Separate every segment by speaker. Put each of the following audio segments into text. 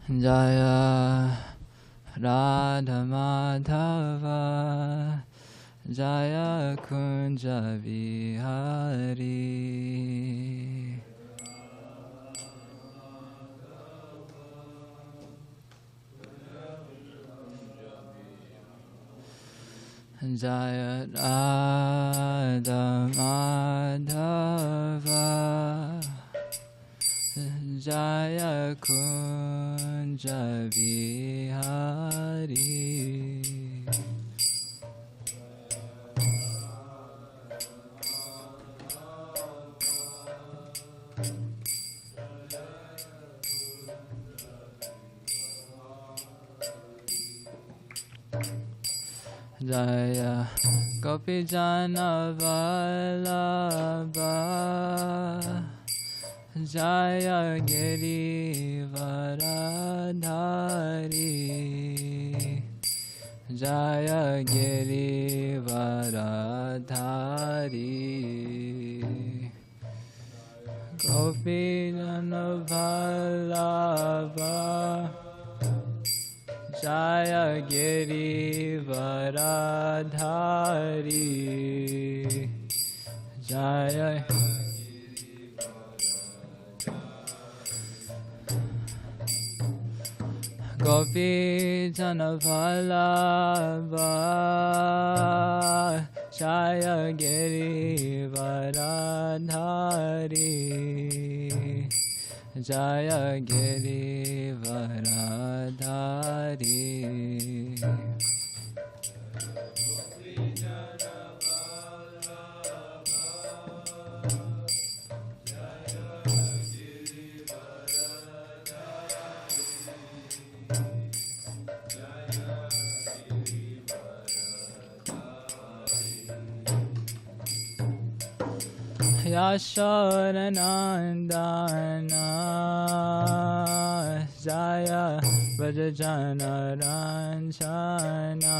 Speaker 1: Jaya Radha Madhava Jaya Kunja Vihari. Jaya Radha Madhava Jaya Kunja Vihari. Jaya Gopi Jana Vallabha Jaya Giri Varadhari. Jaya Giri Varadhari. Gopi Jana Vallabha Jaya Giri Varadhari. Jaya Gopi Jana Vallabha Jaya Giri Varadhari. Jaya Giri Varadhari. Yashodanandana Jaya Vrajajana Ranjana.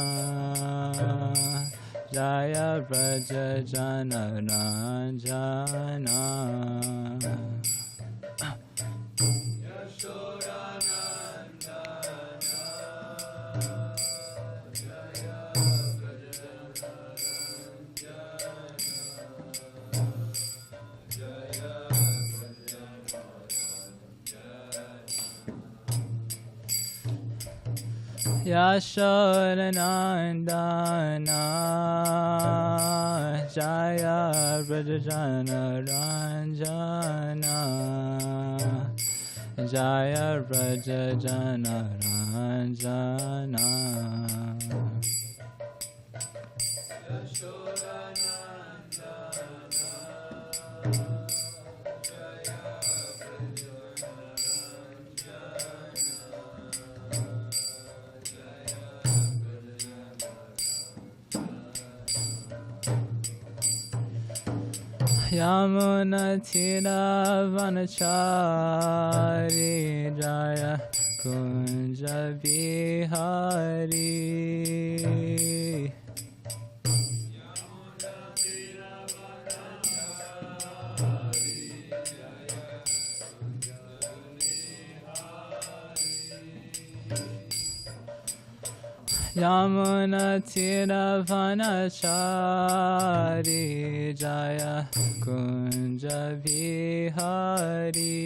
Speaker 1: Jaya Vrajajana Ranjana. Yashodanandana Jaya Vrajajana Ranjana. Jaya Vrajajana Ranjana. Yamuna Tira Vanachari Jaya Kunja Vihari. Yamuna Tira Vanachari Jaya Kunja Vihari.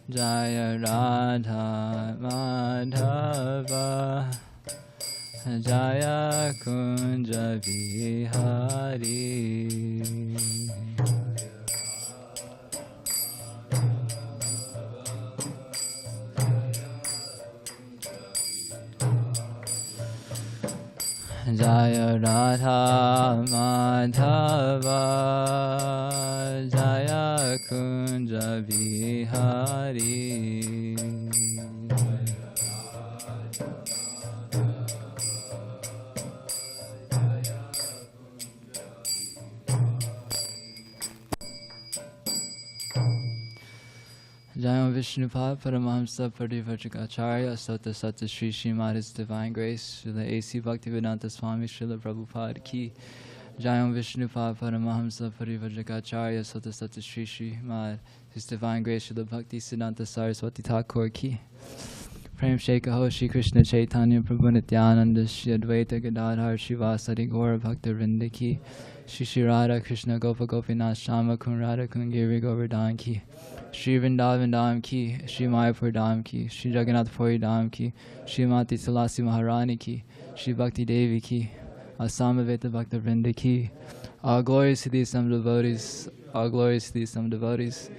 Speaker 1: Jaya Radha Madhava Jaya Kunja Vihari. Jaya Radha Madhava Jaya Kunja Vihari. Jayam Vishnupad Paramahamsa Parivrajagacharya Sota Sata Sri Srimad His Divine Grace Srila A.C. Bhaktivedanta Swami Srila Prabhupada Ki. Jayam Vishnupad Paramahamsa Parivrajagacharya Sota Sata Sri Srimad His Divine Grace Srila Bhakti Siddhanta Saraswati Thakur Ki. Prem Shekaho Shri Krishna Chaitanya Prabhu Nityananda Shri Advaita Gadadhar Shivasari Gaura Bhakta Vrinda Ki. Shri Shri Radha Krishna Gopa Gopinath Shama Kunrada Kungiri Govardhan Ki. Shri Vrindavan Dham Ki, Shri Mayapur Dham Ki, Shri Jagannath Puri Dham Ki, Shri Mati Tulasi Maharani Ki, Shri Bhakti Devi Ki, Asamaveta Bhakta Vrinda Ki. All glories to the assembled devotees, all glories to the assembled devotees,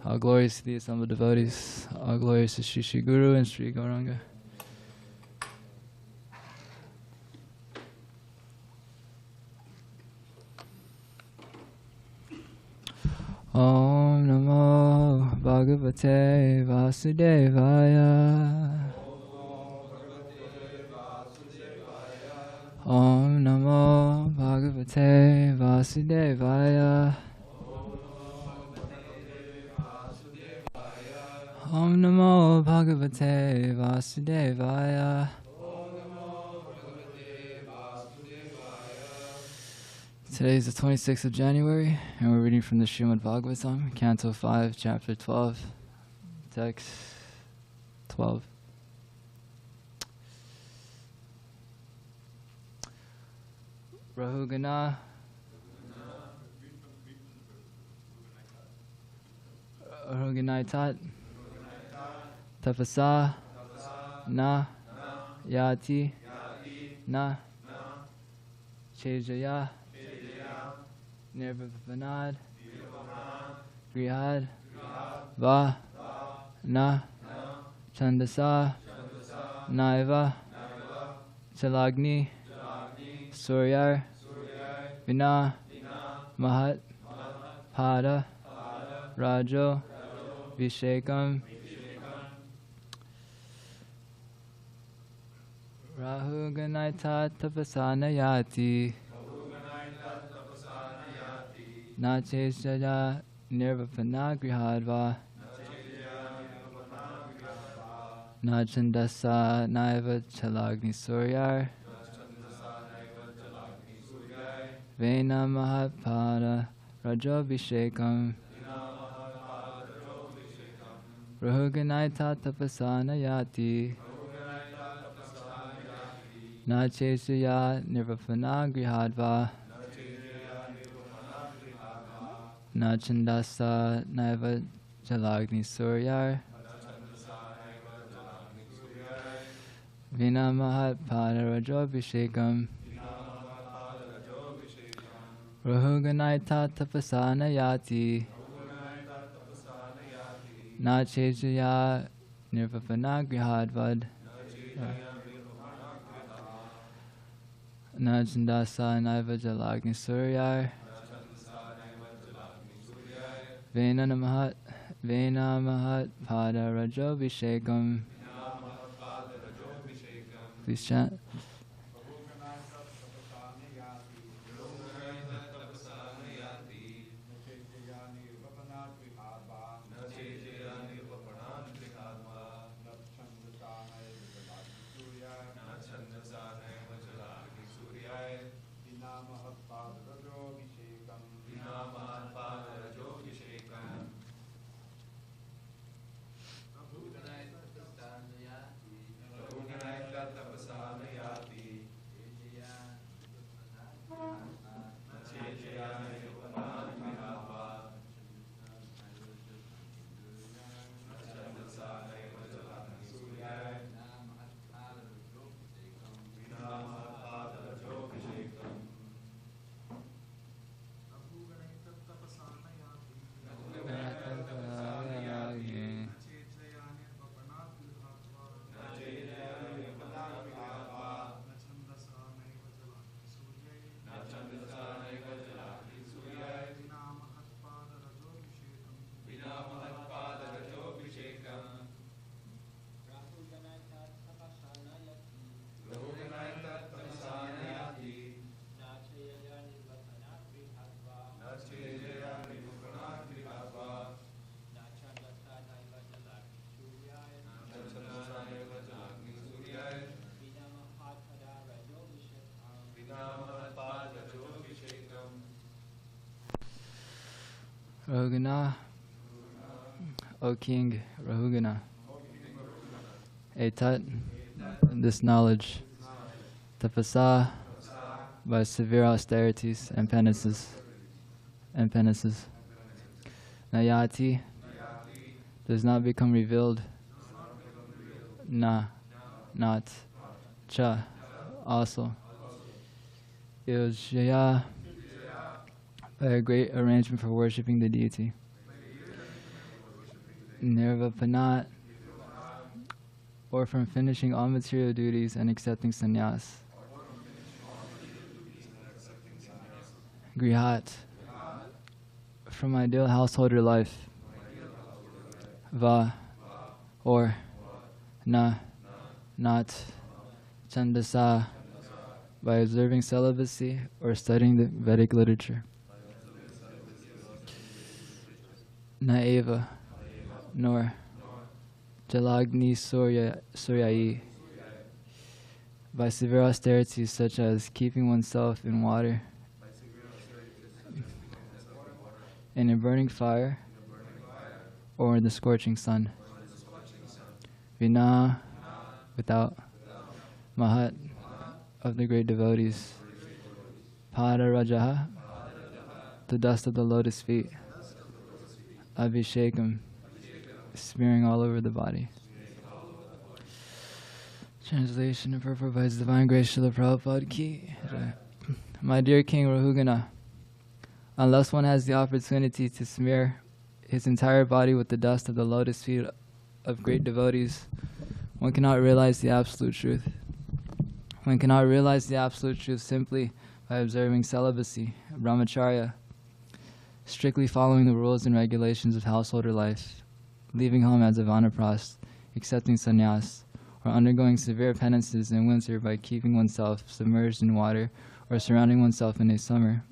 Speaker 1: all glories to the assembled devotees, all glories to Shri Shri Guru and Shri Gauranga. Om Namo Bhagavate Vasudevaya. Om Namo Bhagavate Vasudevaya. Om Namo Bhagavate Vasudevaya. Today is the 26th of January, and we're reading from the Srimad Bhagavatam, Canto 5, Chapter 12, Text 12. Rahugana Rahuganaitat Tapasa Na Yati Na Chejaya Nirvapanad Grihad Va Na Chandasa Naiva Chalagni Suryar Vina Mahat Pada Rajo Vishekam Rahuganaitat Tapasana Yati Na Cheshaya Nirvapana Grihadva Na Chandasa Naiva Chalagni Suryar Vena Mahatpada Rajobhishekam Rahuganaita Tapasana Yati Na Cheshaya Nirvapana Grihadva Na Chandasa Naiva Jalagni Suryar Vina Mahatpada Rajobhishekam Rahuganaita Tapasana Yati Na Chejaya Nirvapana Grihadvad Na Chandasa Naiva Jalagni Suryar Vena Mahat Pada Rajobhishekam. Please chant. Rahugana, O King Rahugana, Etat, this knowledge, Tapasa, by severe austerities and penances, Nayati, does not become revealed, Na, not, Cha, also, Yojaya, by a great arrangement for worshipping the deity, Nirvapanat, or from finishing all material duties and accepting sannyāsa, Grihat, from ideal householder life, Va, or Na, not, Chandasa, by observing celibacy or studying the Vedic literature, Naeva, nor, Jalagni Suryai, by severe austerities such as keeping oneself in water, in a burning fire, or in the scorching sun. Vina, without, Mahat, of the great devotees. Pada Rajaha, the dust of the lotus feet. Abhishekam, smearing all over the body. Translation and purport by His Divine Grace Srila Prabhupada Ki. My dear King Rahugana, unless one has the opportunity to smear his entire body with the dust of the lotus feet of great devotees, one cannot realize the absolute truth. One cannot realize the absolute truth simply by observing celibacy, brahmacarya, strictly following the rules and regulations of householder life, leaving home as a vānaprastha, accepting sannyāsa, or undergoing severe penances in winter by keeping oneself submerged in water, or surrounding oneself in summer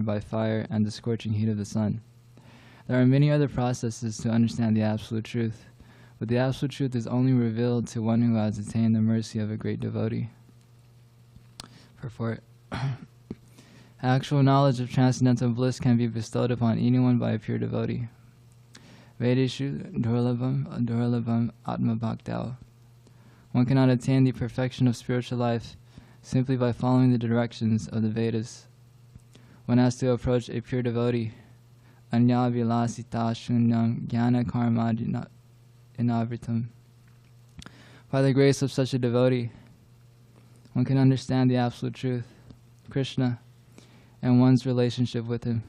Speaker 1: by fire and the scorching heat of the sun. There are many other processes to understand the absolute truth, but the absolute truth is only revealed to one who has attained the mercy of a great devotee. Purport. Actual knowledge of transcendental bliss can be bestowed upon anyone by a pure devotee. Vedeshu durlabam atma bhaktau. One cannot attain the perfection of spiritual life simply by following the directions of the Vedas. One has to approach a pure devotee, anya vilasita shunyam jnana karma inavritam. By the grace of such a devotee, one can understand the absolute truth, Krishna, and one's relationship with him.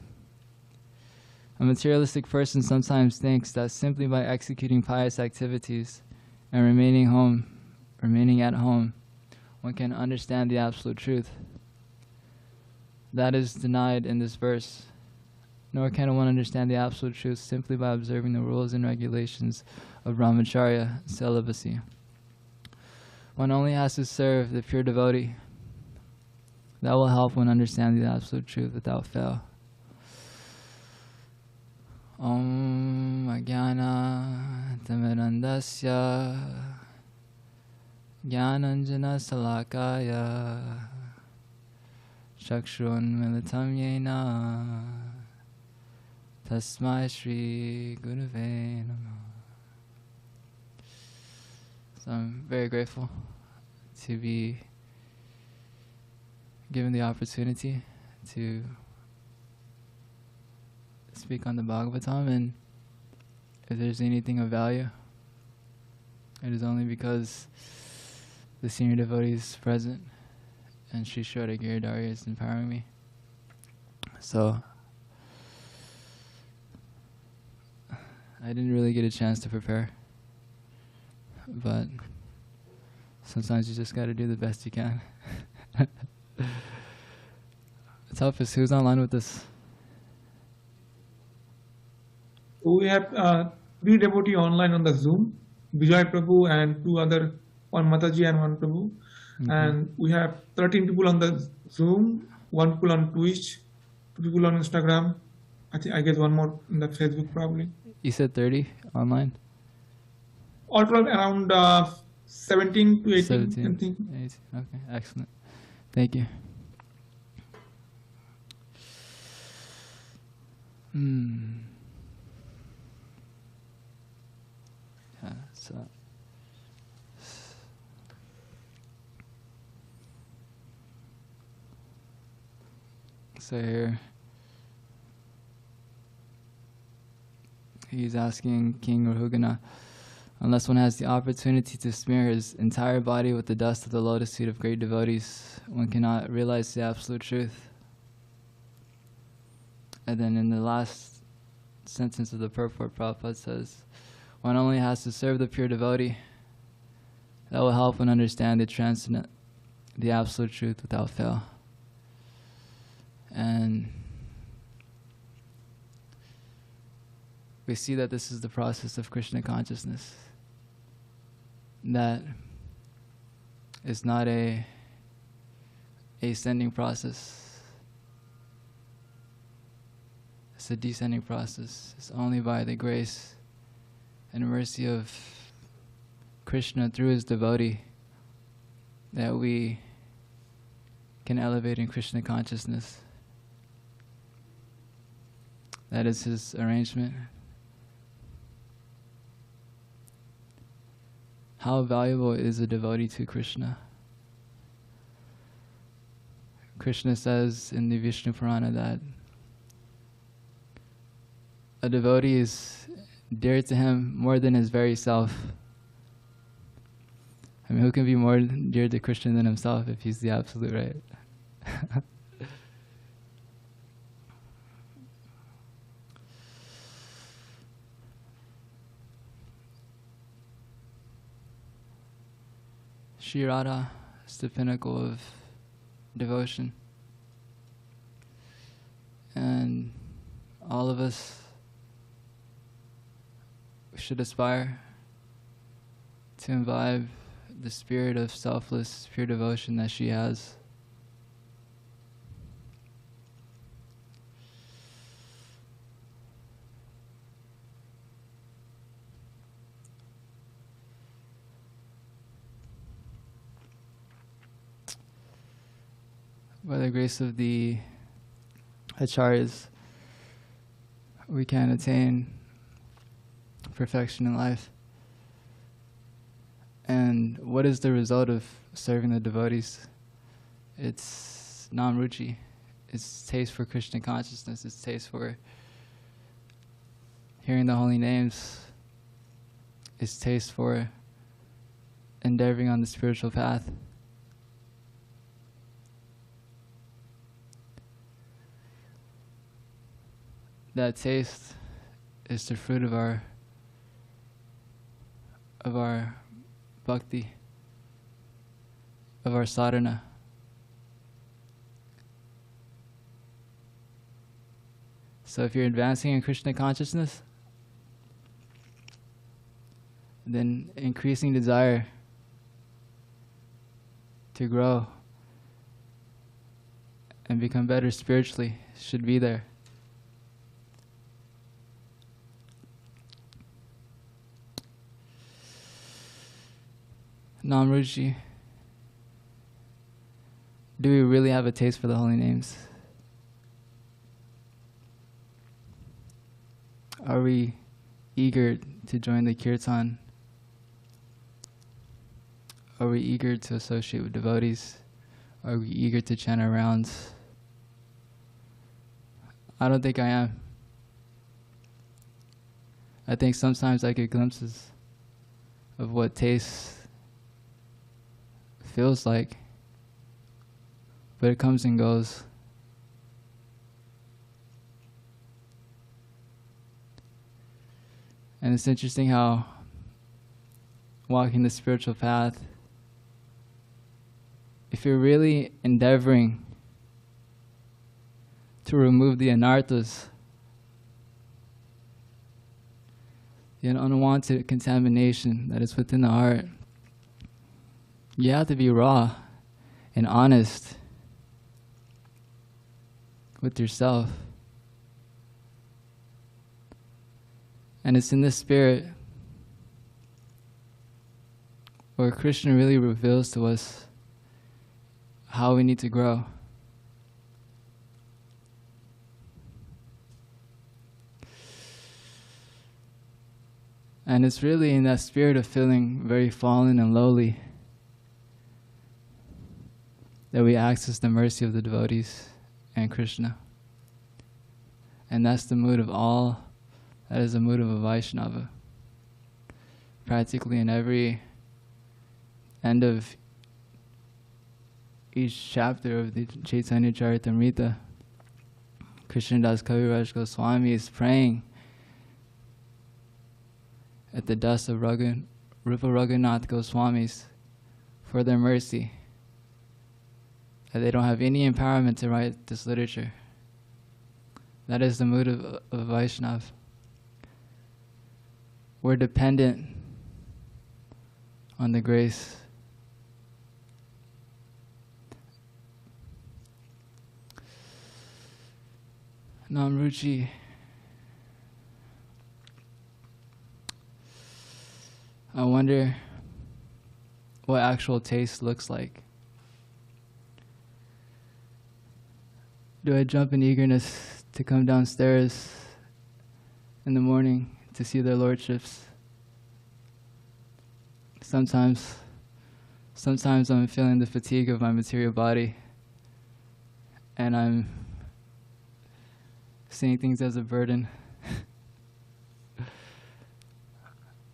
Speaker 1: A materialistic person sometimes thinks that simply by executing pious activities and remaining at home, one can understand the absolute truth. That is denied in this verse. Nor can one understand the absolute truth simply by observing the rules and regulations of brahmacarya, celibacy. One only has to serve the pure devotee. That will help one understand the absolute truth without fail. Om Ajnana Tamirandasya Jnananjana Salakaya Chakshun Militam Yena Tasmai Shri Gurave Namaha. So I'm very grateful to be given the opportunity to speak on the Bhagavatam, and if there's anything of value, it is only because the senior devotee is present and Sri Shraddha Giridhari is empowering me. So I didn't really get a chance to prepare, but sometimes you just got to do the best you can. Toughest, who's online with us?
Speaker 2: We have 3 devotees online on the Zoom, Vijay Prabhu and 2 other, one Mataji and one Prabhu. Mm-hmm. And we have 13 people on the Zoom, 1 people on Twitch, 2 people on Instagram. I guess 1 more on the Facebook probably.
Speaker 1: You said 30 online?
Speaker 2: All around 17 to 18.
Speaker 1: 17,
Speaker 2: I think.
Speaker 1: 18. Okay, excellent. Thank you. Yeah, so here he's asking King Rahugana, unless one has the opportunity to smear his entire body with the dust of the lotus feet of great devotees, one cannot realize the absolute truth. And then in the last sentence of the purport, Prabhupada says, one only has to serve the pure devotee. That will help one understand the transcendent, the absolute truth without fail. And we see that this is the process of Krishna consciousness. That is not a ascending process. It's a descending process. It's only by the grace and mercy of Krishna through his devotee that we can elevate in Krishna consciousness. That is his arrangement. How valuable is a devotee to Krishna? Krishna says in the Vishnu Purana that a devotee is dear to him more than his very self. I mean, who can be more dear to Krishna than himself if he's the absolute, right? Shri Radha is the pinnacle of devotion. And all of us should aspire to imbibe the spirit of selfless, pure devotion that she has. By the grace of the acharyas, we can attain perfection in life. And what is the result of serving the devotees? It's namruchi. It's taste for Krishna consciousness. It's taste for hearing the holy names. It's taste for endeavoring on the spiritual path. That taste is the fruit of our bhakti, of our sadhana. So if you're advancing in Krishna consciousness, then increasing desire to grow and become better spiritually should be there. Namruchi, do we really have a taste for the holy names? Are we eager to join the kirtan? Are we eager to associate with devotees? Are we eager to chant our rounds? I don't think I am. I think sometimes I get glimpses of what taste feels like, but it comes and goes. And it's interesting how walking the spiritual path, if you're really endeavoring to remove the anarthas, the unwanted contamination that is within the heart, you have to be raw and honest with yourself. And it's in this spirit where Krishna really reveals to us how we need to grow. And it's really in that spirit of feeling very fallen and lowly that we access the mercy of the devotees and Krishna. And that's the mood of all, that is the mood of a Vaishnava. Practically in every end of each chapter of the Chaitanya Charitamrita, Krishnadas Kaviraj Goswami is praying at the Dasa Rupa Raghunath Goswamis for their mercy, that they don't have any empowerment to write this literature. That is the mood of Vaishnav. We're dependent on the grace. Namruchi. I wonder what actual taste looks like. Do I jump in eagerness to come downstairs in the morning to see their lordships? Sometimes I'm feeling the fatigue of my material body, and I'm seeing things as a burden.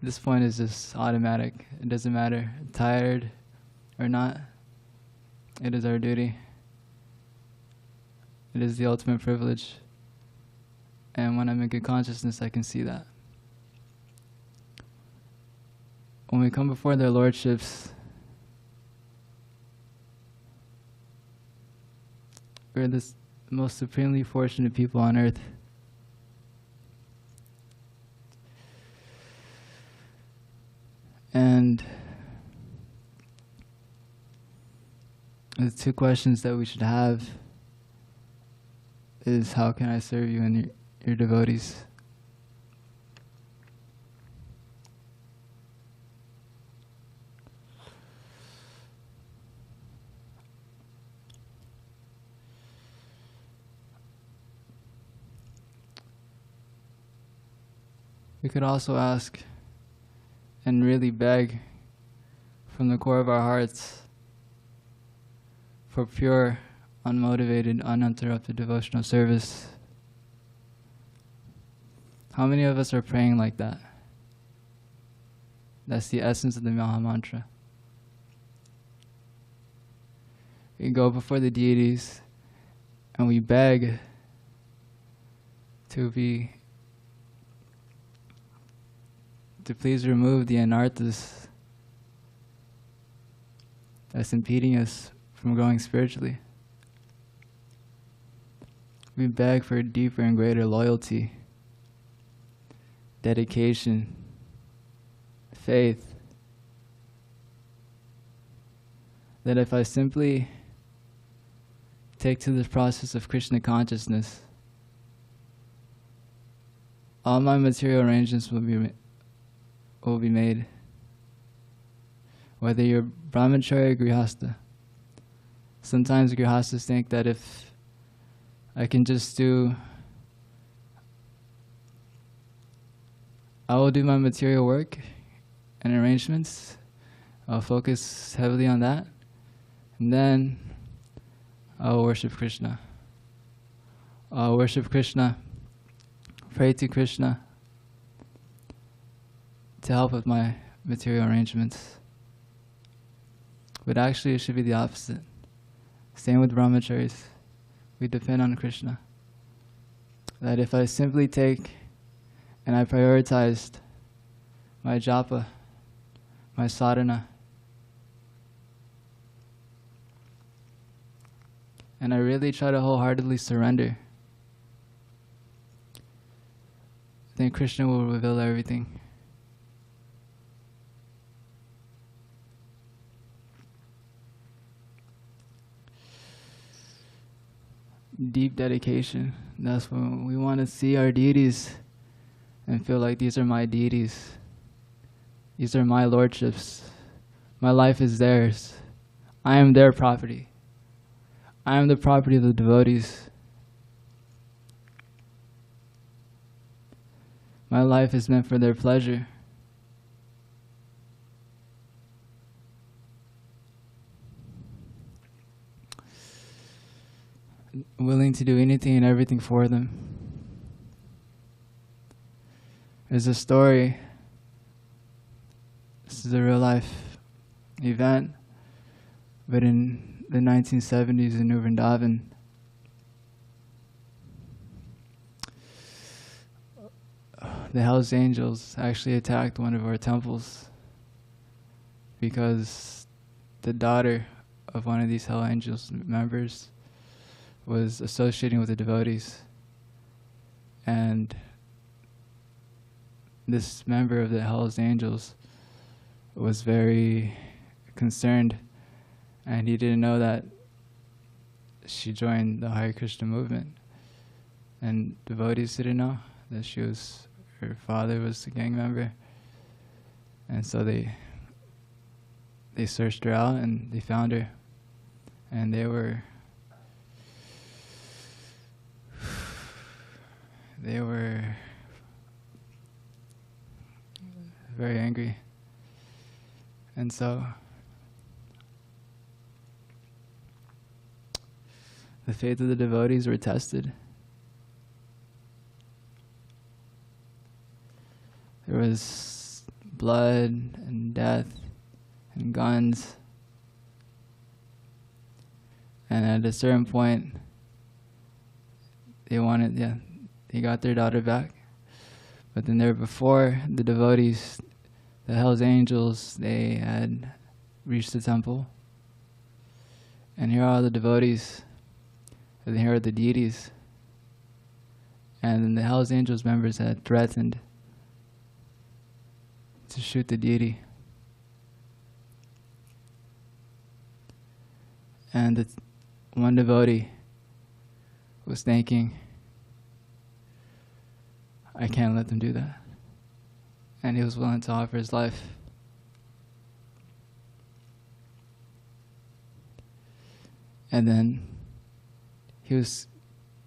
Speaker 1: This point is just automatic. It doesn't matter, tired or not. It is our duty. It is the ultimate privilege. And when I'm in good consciousness, I can see that. When we come before their lordships, we're the most supremely fortunate people on earth. And the two questions that we should have is, how can I serve you and your devotees? We could also ask and really beg from the core of our hearts for pure, unmotivated, uninterrupted devotional service. How many of us are praying like that? That's the essence of the Maha Mantra. We go before the deities and we beg to please remove the anarthas that's impeding us from growing spiritually. We beg for deeper and greater loyalty, dedication, faith, that if I simply take to this process of Krishna consciousness, all my material arrangements will be made. Whether you're brahmacharya or grihastha. Sometimes grihasthas think that if I can just I will do my material work and arrangements, I'll focus heavily on that, and then I'll worship Krishna. I'll worship Krishna, pray to Krishna, to help with my material arrangements. But actually it should be the opposite. Same with brahmacharis. We depend on Krishna. That if I simply take and I prioritized my japa, my sadhana, and I really try to wholeheartedly surrender, then Krishna will reveal everything. Deep dedication. That's when we want to see our deities and feel like these are my deities. These are my lordships. My life is theirs. I am their property. I am the property of the devotees. My life is meant for their pleasure. willing to do anything and everything for them. There's a story. This is a real life event, but in the 1970s in New Vrindavan, the Hells Angels actually attacked one of our temples because the daughter of one of these Hell Angels members was associating with the devotees. And this member of the Hells Angels was very concerned, and he didn't know that she joined the Hare Krishna movement. And devotees didn't know that her father was a gang member. And so they searched her out and they found her. And they were very angry. And so the faith of the devotees were tested. There was blood and death and guns. And at a certain point, they got their daughter back. But then before the devotees, the Hells Angels, they had reached the temple. And here are the devotees, and here are the deities. And then the Hells Angels members had threatened to shoot the deity. And one devotee was thinking, I can't let them do that. And he was willing to offer his life. And then he was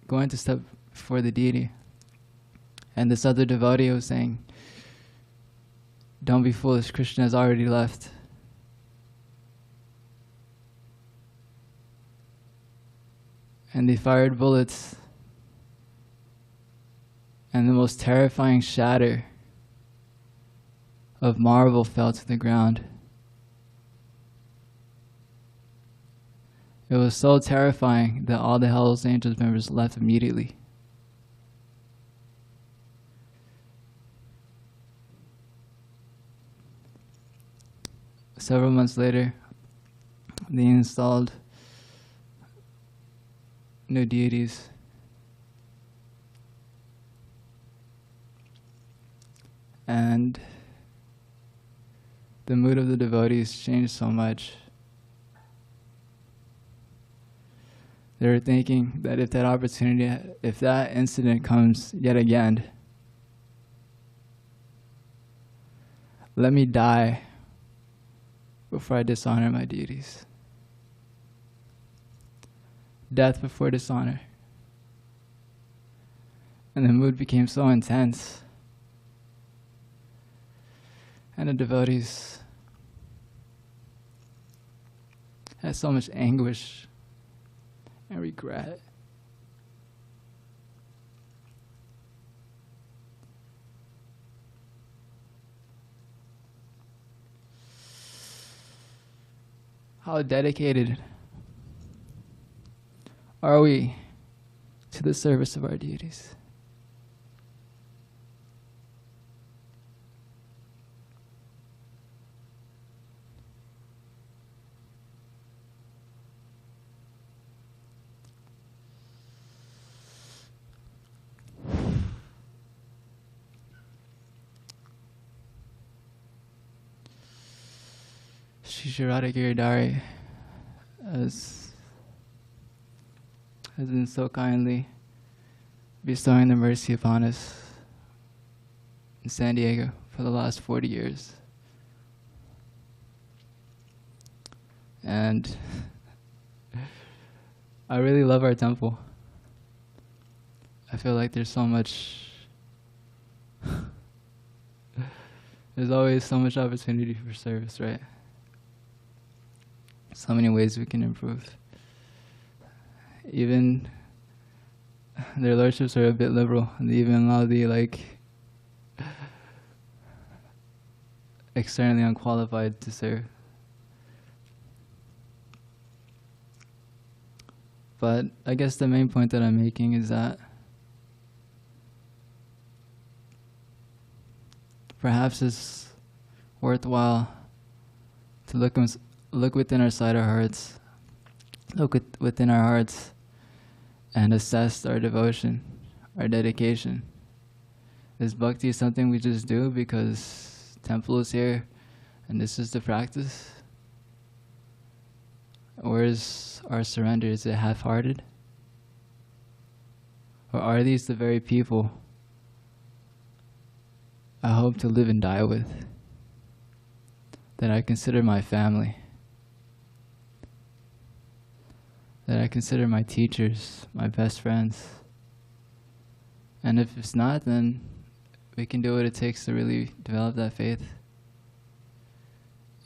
Speaker 1: going to step before the deity. And this other devotee was saying, don't be foolish, Krishna has already left. And they fired bullets. And the most terrifying shatter of marble fell to the ground. It was so terrifying that all the Hells Angels members left immediately. Several months later, they installed new deities. And the mood of the devotees changed so much. They were thinking that if that incident comes yet again, let me die before I dishonor my deities. Death before dishonor. And the mood became so intense. And the devotees had so much anguish and regret. How dedicated are we to the service of our deities? Shri Radha Giridhari has been so kindly bestowing the mercy upon us in San Diego for the last 40 years. And I really love our temple. I feel like there's so much, there's always so much opportunity for service, right? So many ways we can improve. Even their lordships are a bit liberal. They even allow the externally unqualified to serve. But I guess the main point that I'm making is that perhaps it's worthwhile to look within our hearts, within our hearts, and assess our devotion, our dedication. Is bhakti something we just do because temple is here and this is the practice? Or is our surrender, is it half-hearted? Or are these the very people I hope to live and die with, that I consider my family, that I consider my teachers, my best friends? And if it's not, then we can do what it takes to really develop that faith.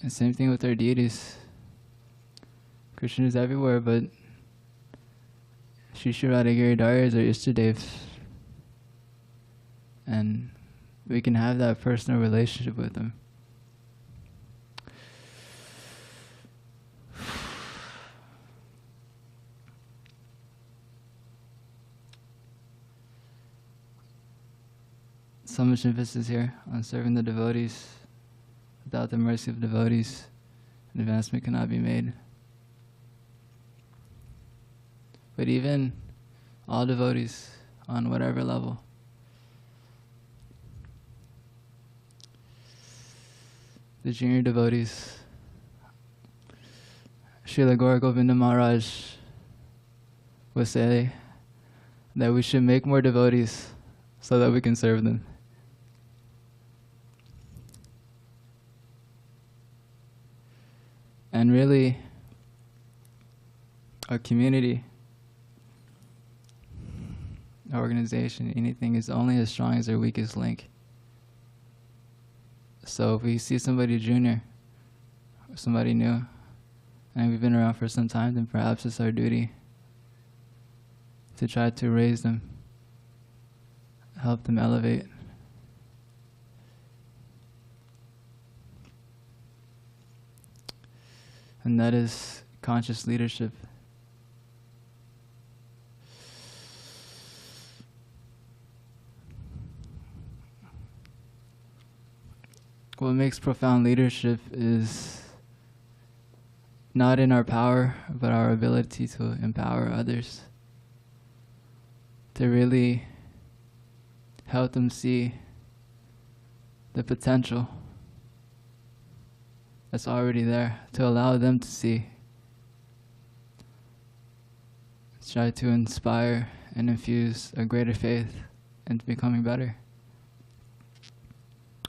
Speaker 1: And same thing with our deities. Krishna is everywhere, but Shri Shri Radhagiri Daya is our Ishtadev. And we can have that personal relationship with him. So much emphasis here on serving the devotees. Without the mercy of devotees, advancement cannot be made. But even all devotees, on whatever level, the junior devotees, Srila Gaura Govinda Maharaj would say that we should make more devotees so that we can serve them. And really, a community, an organization, anything is only as strong as their weakest link. So if we see somebody junior or somebody new, and we've been around for some time, then perhaps it's our duty to try to raise them, help them elevate. And that is conscious leadership. What makes profound leadership is not in our power, but our ability to empower others, to really help them see the potential that's already there, to allow them to see. Try to inspire and infuse a greater faith into becoming better.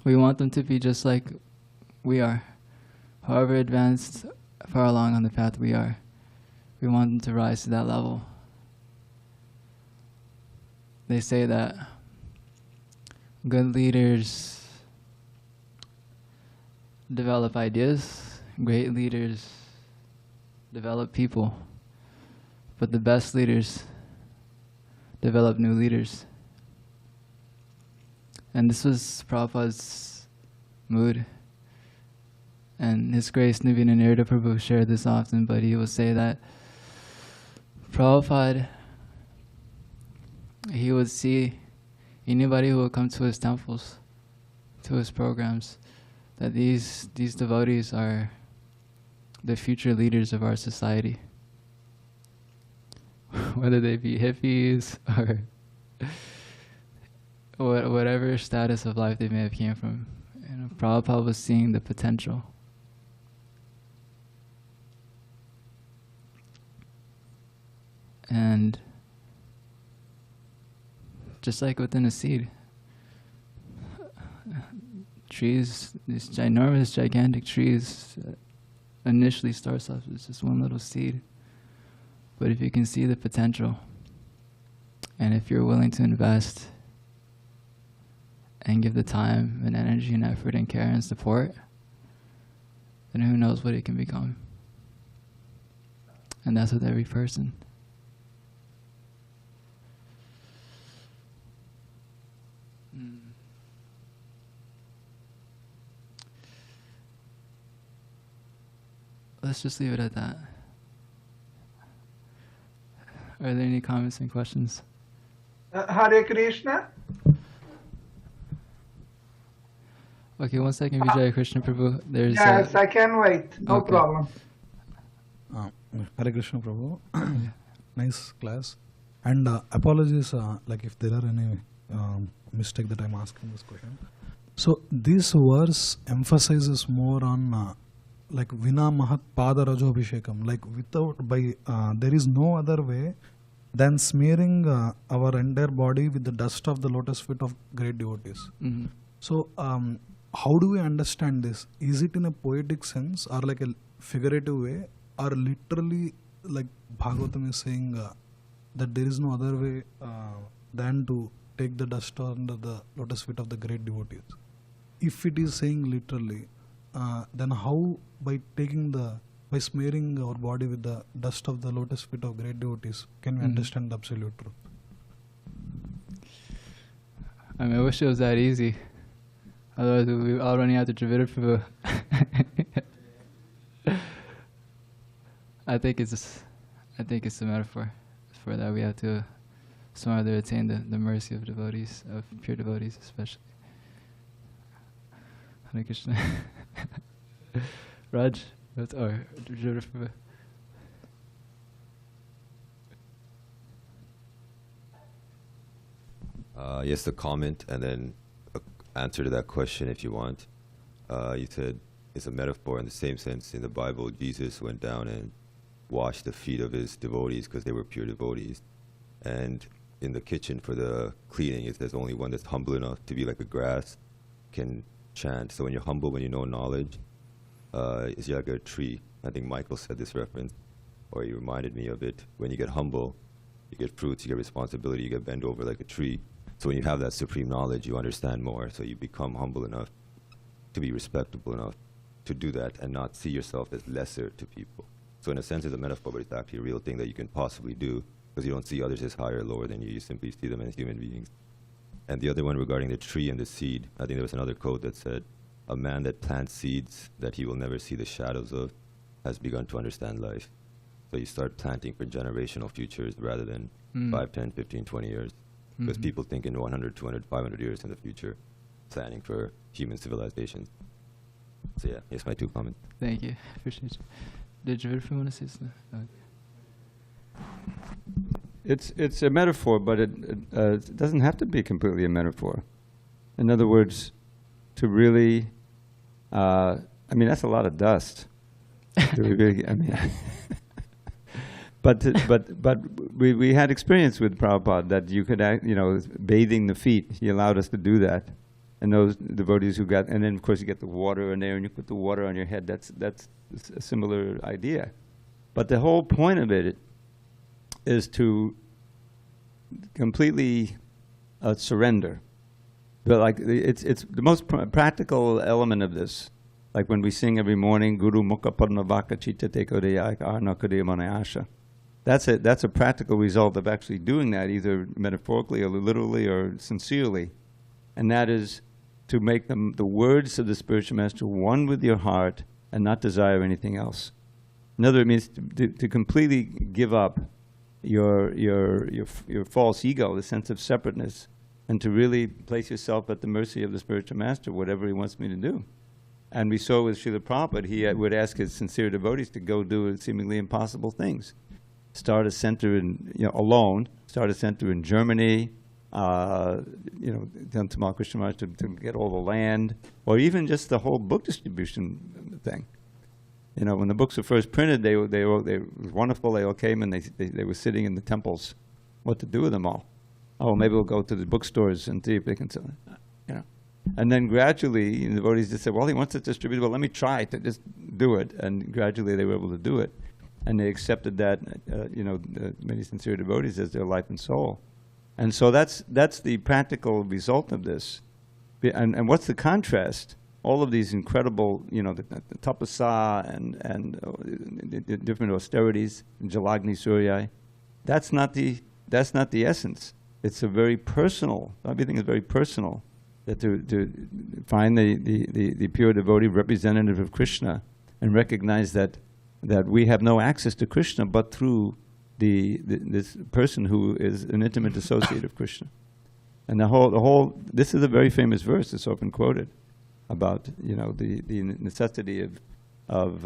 Speaker 1: We want them to be just like we are, however advanced, far along on the path we are. We want them to rise to that level. They say that good leaders develop ideas, great leaders develop people, but the best leaders develop new leaders. And this was Prabhupada's mood. And His Grace Nivina Nirda Prabhu shared this often, but he will say that Prabhupada, he would see anybody who would come to his temples, to his programs, that these devotees are the future leaders of our society. Whether they be hippies or whatever status of life they may have came from. You know, Prabhupada was seeing the potential. And just like within a seed, trees, these ginormous, gigantic trees, initially starts off as just one little seed. But if you can see the potential, and if you're willing to invest and give the time and energy and effort and care and support, then who knows what it can become. And that's with every person. Let's just leave it at that. Are there any comments and questions?
Speaker 3: Hare Krishna.
Speaker 1: Okay, 1 second, Vijay Krishna Prabhu. There's
Speaker 3: Yes, I can wait. No
Speaker 1: Okay.
Speaker 3: problem.
Speaker 4: Hare Krishna Prabhu. Nice class. And apologies, like if there are any mistake that I'm asking this question. So this verse emphasizes more on like Vina Mahat Pada Rajobhishekam. Like there is no other way than smearing our entire body with the dust of the lotus feet of great devotees.
Speaker 1: Mm-hmm.
Speaker 4: So how do we understand this? Is it in a poetic sense or like a figurative way, or literally like Bhagavatam is saying that there is no other way than to take the dust under the lotus feet of the great devotees? If it is saying literally, then how by smearing our body with the dust of the lotus feet of great devotees can we understand the absolute truth?
Speaker 1: I mean, I wish it was that easy. Otherwise, we'll be all running out to Devotee Prabhu. I think it's a metaphor for that. We have to somehow attain the mercy of devotees, of pure devotees, especially. Hare Krishna. Raj, or Devotee Prabhu.
Speaker 5: Yes, the comment, and then answer to that question if you want. You said it's a metaphor in the same sense. In the Bible, Jesus went down and washed the feet of his devotees because they were pure devotees. And in the kitchen for the cleaning, it says only one that's humble enough to be like a grass can chant. So when you're humble, when you know knowledge, it's like a tree. I think Michael said this reference, or he reminded me of it. When you get humble, you get fruits, you get responsibility, you get bent over like a tree. So when you have that supreme knowledge, you understand more. So you become humble enough to be respectable enough to do that and not see yourself as lesser to people. So in a sense, it's a metaphor, but it's actually a real thing that you can possibly do because you don't see others as higher or lower than you. You simply see them as human beings. And the other one regarding the tree and the seed, I think there was another quote that said, a man that plants seeds that he will never see the shadows of has begun to understand life. So you start planting for generational futures rather than 5, 10, 15, 20 years. Because people think in 100, 200, 500 years in the future, planning for human civilizations. So yeah, here's my 2 comments.
Speaker 1: Thank you. Appreciate you. Did you want to say something? Okay.
Speaker 6: It's a metaphor, but it doesn't have to be completely a metaphor. In other words, to really, I mean, that's a lot of dust. But we had experience with Prabhupada that you could, bathing the feet. He allowed us to do that, and those devotees who got, and then of course you get the water in there, and you put the water on your head. That's a similar idea, but the whole point of it is to completely surrender. But like it's the most practical element of this. Like when we sing every morning, Guru Mukha Padmavaka Chitta Tekodaya Arnakadaya Manayasha. That's a practical result of actually doing that, either metaphorically or literally or sincerely. And that is to make the words of the spiritual master one with your heart and not desire anything else. In other words, it means to completely give up your false ego, the sense of separateness, and to really place yourself at the mercy of the spiritual master, whatever he wants me to do. And we saw with Srila Prabhupada, he would ask his sincere devotees to go do seemingly impossible things. Start a center alone, start a center in Germany, done to Krishna Maharaj to get all the land, or even just the whole book distribution thing. When the books were first printed, they were wonderful. They all came and they were sitting in the temples. What to do with them all? Oh, maybe we'll go to the bookstores and see if they can sell it. And then gradually, the devotees just said, well, he wants it distributed. Well, let me try to just do it. And gradually they were able to do it. And they accepted that, many sincere devotees as their life and soul. And so that's the practical result of this. And what's the contrast? All of these incredible, the tapasa and the different austerities, Jalagni Suryai, that's not the essence. it's a very personal, everything is very personal. That to find the pure devotee representative of Krishna and recognize that we have no access to Krishna but through this person who is an intimate associate of Krishna. And the whole this is a very famous verse that's often quoted about, you know, the necessity of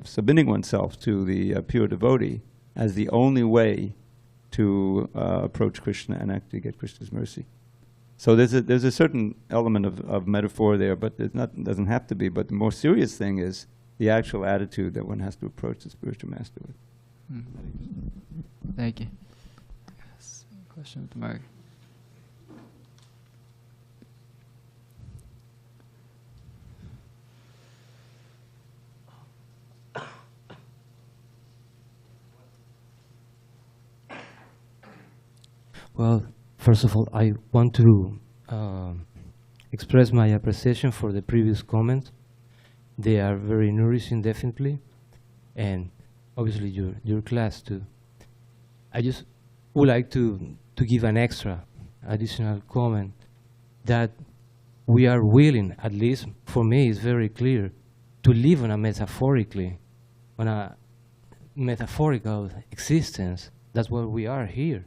Speaker 6: submitting oneself to the pure devotee as the only way to approach Krishna and actually get Krishna's mercy. So there's a certain element of metaphor there, but it doesn't have to be. But the more serious thing is the actual attitude that one has to approach the spiritual master with.
Speaker 1: Thank you. Yes. Question with Mark.
Speaker 7: Well, first of all, I want to express my appreciation for the previous comments. They are very nourishing, definitely, and obviously your class too. I just would like to give an additional comment that we are willing, at least for me, it's very clear, to live on a metaphorical existence. That's why we are here.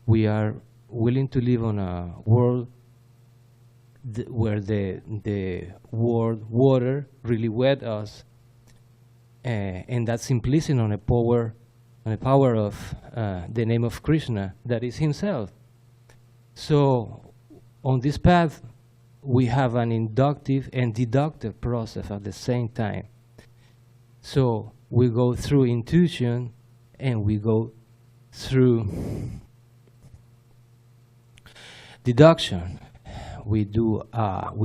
Speaker 7: We are willing to live on a world where the world water really wet us, and that's implicit on a power of the name of Krishna, that is himself. So on this path, we have an inductive and deductive process at the same time. So we go through intuition and we go through deduction. We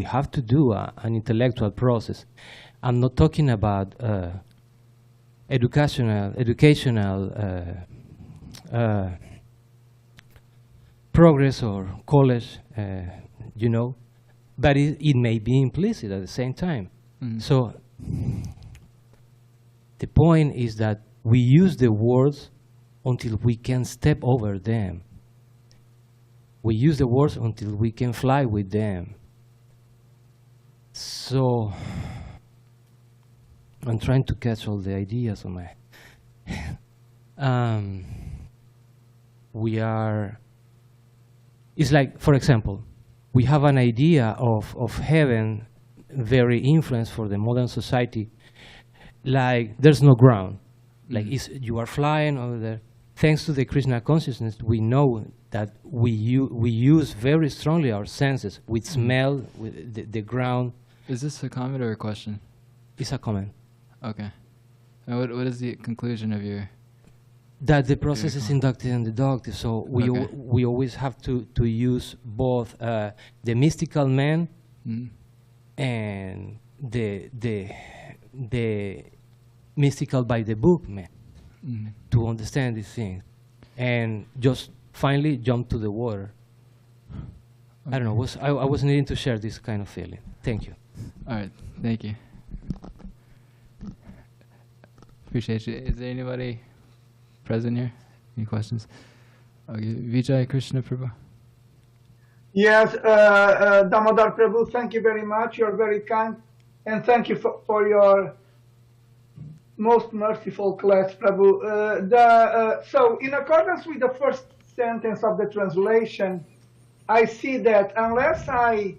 Speaker 7: have to do an intellectual process. I'm not talking about educational progress or college, you know, but it may be implicit at the same time. So the point is that we use the words until we can step over them. We use the words until we can fly with them. So I'm trying to catch all the ideas on my it's like, for example, we have an idea of heaven very influenced for the modern society, like there's no ground, like you are flying over there. Thanks to the Krishna consciousness, we know that we use very strongly our senses. We smell with the ground.
Speaker 1: Is this a comment or a question?
Speaker 7: It's a comment.
Speaker 1: Okay. And what is the conclusion of your?
Speaker 7: That the process is inductive and deductive. So we always have to use both the mystical man and the mystical by the book man to understand these things, and just finally jump to the water. I don't know. I was needing to share this kind of feeling. Thank you.
Speaker 1: All right. Thank you. Appreciate you. Is there anybody present here? Any questions? Okay. Vijay Krishna Prabhu.
Speaker 3: Yes, Damodara Prabhu, thank you very much. You're very kind. And thank you for your most merciful class, Prabhu. So in accordance with the first sentence of the translation, I see that unless I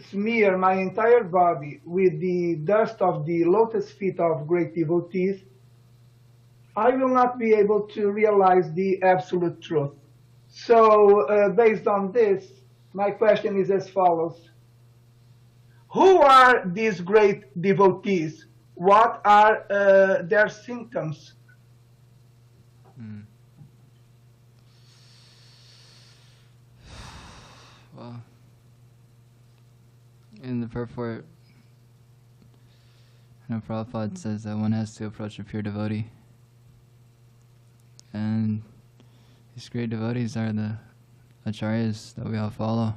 Speaker 3: smear my entire body with the dust of the lotus feet of great devotees, I will not be able to realize the absolute truth. So based on this, my question is as follows. Who are these great devotees? What are their symptoms?
Speaker 1: Well, in the purport, Prabhupada says that one has to approach a pure devotee. And these great devotees are the acharyas that we all follow.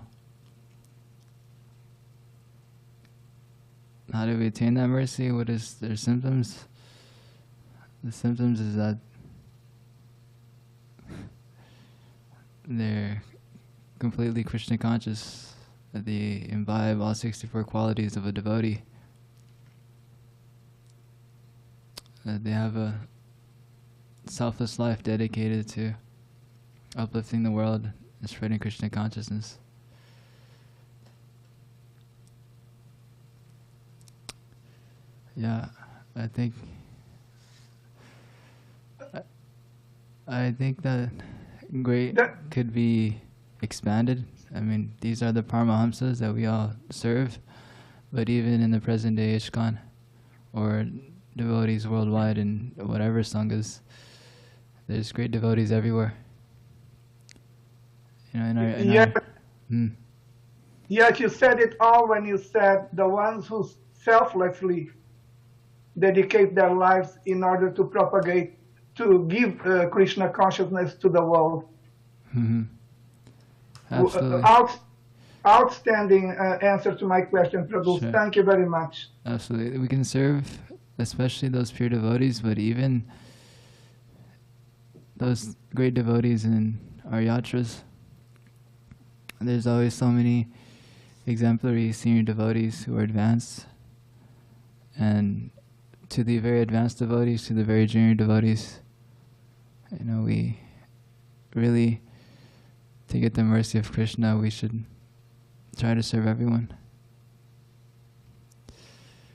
Speaker 1: How do we attain that mercy? What is their symptoms? The symptoms is that they're completely Krishna conscious, that they imbibe all 64 qualities of a devotee, that they have a selfless life dedicated to uplifting the world and spreading Krishna consciousness. Yeah, I think that great could be expanded. I mean, these are the Paramahamsas that we all serve, but even in the present day ISKCON, or devotees worldwide in whatever sanghas, there's great devotees everywhere. You know,
Speaker 3: Yes, you said it all when you said the ones who selflessly dedicate their lives in order to propagate, to give Krishna consciousness to the world.
Speaker 1: Mm-hmm. Absolutely.
Speaker 3: Outstanding answer to my question, Prabhu.
Speaker 1: Sure.
Speaker 3: Thank you very much.
Speaker 1: Absolutely. We can serve, especially those pure devotees, but even those great devotees in our yatras. There's always so many exemplary senior devotees who are advanced, and to the very advanced devotees, to the very junior devotees, you know, we really, to get the mercy of Krishna, we should try to serve everyone.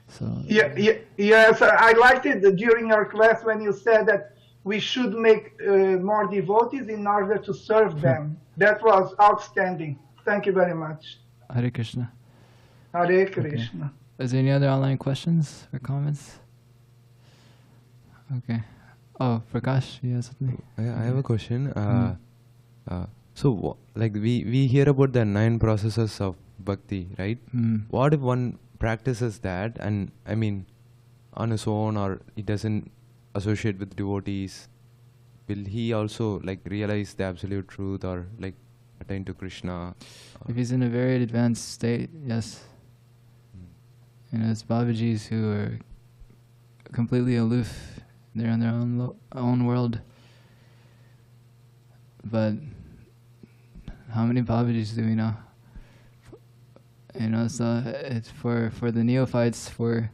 Speaker 1: So
Speaker 3: yes, I liked it during your class when you said that we should make more devotees in order to serve them. That was outstanding. Thank you very much.
Speaker 1: Hare Krishna.
Speaker 3: Hare Krishna.
Speaker 1: Okay. Is there any other online questions or comments? Okay. Oh, Prakash, you have something?
Speaker 8: I have a question. So, like we hear about the 9 processes of bhakti, right? What if one practices that, and I mean, on his own, or he doesn't associate with devotees? Will he also like realize the absolute truth, or like attain to Krishna?
Speaker 1: If he's in a very advanced state, yes. You know, it's Babajis who are completely aloof. They're in their own world. But how many Babajis do we know? You know, so it's for the neophytes, for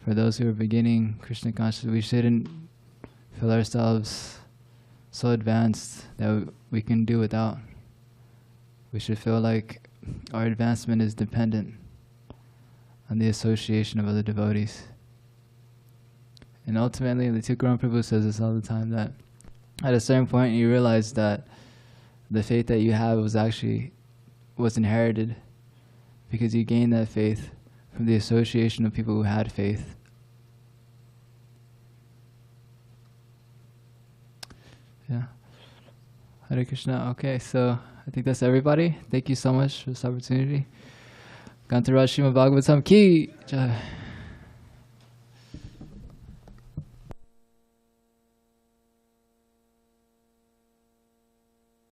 Speaker 1: those who are beginning Krishna consciousness, we shouldn't feel ourselves so advanced that we can do without. We should feel like our advancement is dependent on the association of other devotees. And ultimately, the Tukaram Prabhu says this all the time, that at a certain point you realize that the faith that you have was inherited, because you gained that faith from the association of people who had faith. Yeah. Hare Krishna. Okay, so I think that's everybody. Thank you so much for this opportunity. Gantara Srimad Bhagavatam ki jai.